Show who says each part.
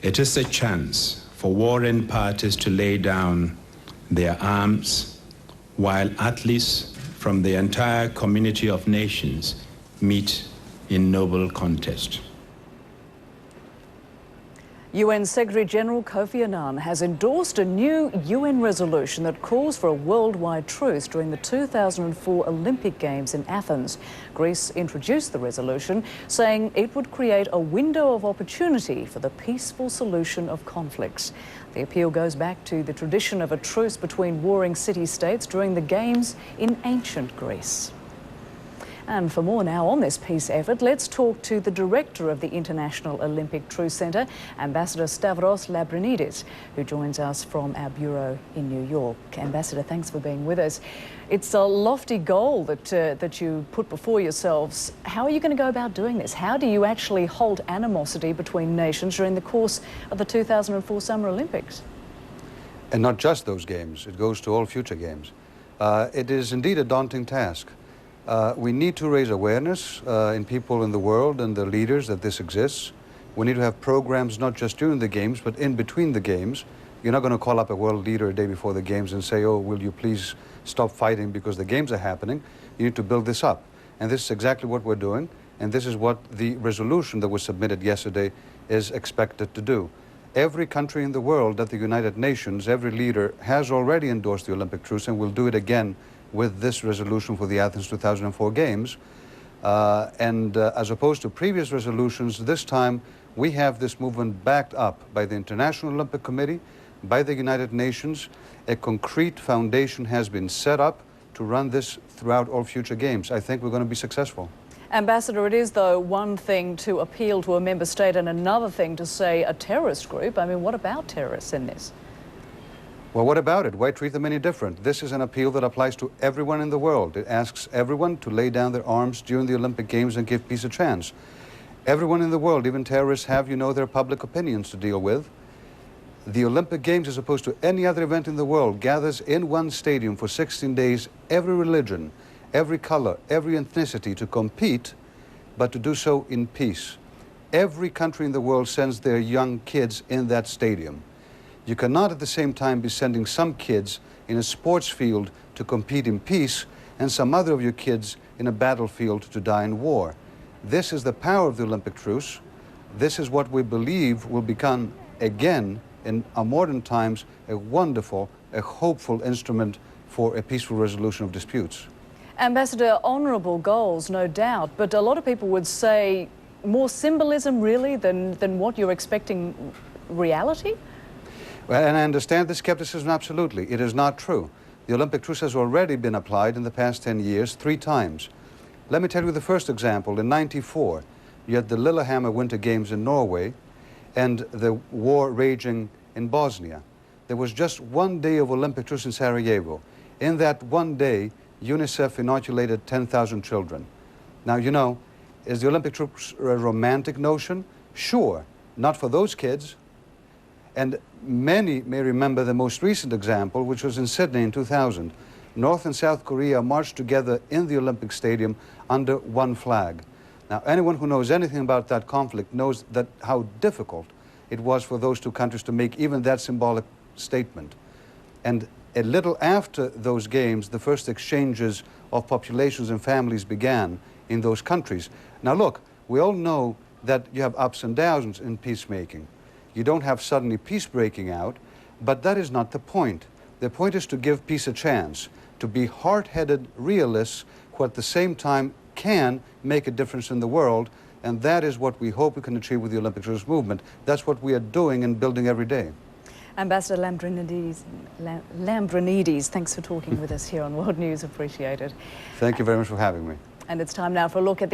Speaker 1: It is a chance for warring parties to lay down their arms while athletes from the entire community of nations meet in noble contest.
Speaker 2: UN Secretary-General Kofi Annan has endorsed a new UN resolution that calls for a worldwide truce during the 2004 Olympic Games in Athens. Greece introduced the resolution, saying it would create a window of opportunity for the peaceful solution of conflicts. The appeal goes back to the tradition of a truce between warring city-states during the Games in ancient Greece. And for more now on this peace effort, let's talk to the director of the International Olympic Truce Centre, Ambassador Stavros Lambrinidis, who joins us from our bureau in New York. Ambassador, thanks for being with us. It's a lofty goal that you put before yourselves. How are you going to go about doing this? How do you actually halt animosity between nations during the course of the 2004 Summer Olympics?
Speaker 3: And not just those games, it goes to all future games. It is indeed a daunting task. We need to raise awareness in people in the world and the leaders that this exists. We need to have programs not just during the games, but in between the games. You're not going to call up a world leader a day before the games and say, oh, will you please stop fighting because the games are happening. You need to build this up. And this is exactly what we're doing. And this is what the resolution that was submitted yesterday is expected to do. Every country in the world at the United Nations, every leader has already endorsed the Olympic truce and will do it again with this resolution for the Athens 2004 Games. As opposed to previous resolutions, this time we have this movement backed up by the International Olympic Committee, by the United Nations. A concrete foundation has been set up to run this throughout all future games. I think we're going to be successful.
Speaker 2: Ambassador, it is, though, one thing to appeal to a member state and another thing to say a terrorist group. I mean, what about terrorists in this?
Speaker 3: Well, what about it? Why treat them any different? This is an appeal that applies to everyone in the world. It asks everyone to lay down their arms during the Olympic Games and give peace a chance. Everyone in the world, even terrorists, have, you know, their public opinions to deal with. The Olympic Games, as opposed to any other event in the world, gathers in one stadium for 16 days every religion, every color, every ethnicity to compete, but to do so in peace. Every country in the world sends their young kids in that stadium. You cannot at the same time be sending some kids in a sports field to compete in peace and some other of your kids in a battlefield to die in war. This is the power of the Olympic truce. This is what we believe will become, again, in our modern times, a wonderful, a hopeful instrument for a peaceful resolution of disputes.
Speaker 2: Ambassador, honourable goals, no doubt, but a lot of people would say more symbolism, really, than what you're expecting reality?
Speaker 3: Well, and I understand the skepticism, absolutely. It is not true. The Olympic truce has already been applied in the past 10 years, 3 times. Let me tell you the first example. In '94, you had the Lillehammer Winter Games in Norway and the war raging in Bosnia. There was just 1 day of Olympic truce in Sarajevo. In that 1 day, UNICEF inoculated 10,000 children. Now, you know, is the Olympic truce a romantic notion? Sure, not for those kids. And many may remember the most recent example, which was in Sydney in 2000. North and South Korea marched together in the Olympic Stadium under one flag. Now, anyone who knows anything about that conflict knows that how difficult it was for those 2 countries to make even that symbolic statement. And a little after those games, the first exchanges of populations and families began in those countries. Now look, we all know that you have ups and downs in peacemaking. You don't have suddenly peace breaking out, but that is not the point. The point is to give peace a chance, to be hard-headed realists who at the same time can make a difference in the world, and that is what we hope we can achieve with the Olympic truce movement. That's what we are doing and building every day.
Speaker 2: Ambassador Lambrinidis, thanks for talking with us here on World News. Appreciate it.
Speaker 3: Thank you very much for having me.
Speaker 2: And it's time now for a look at the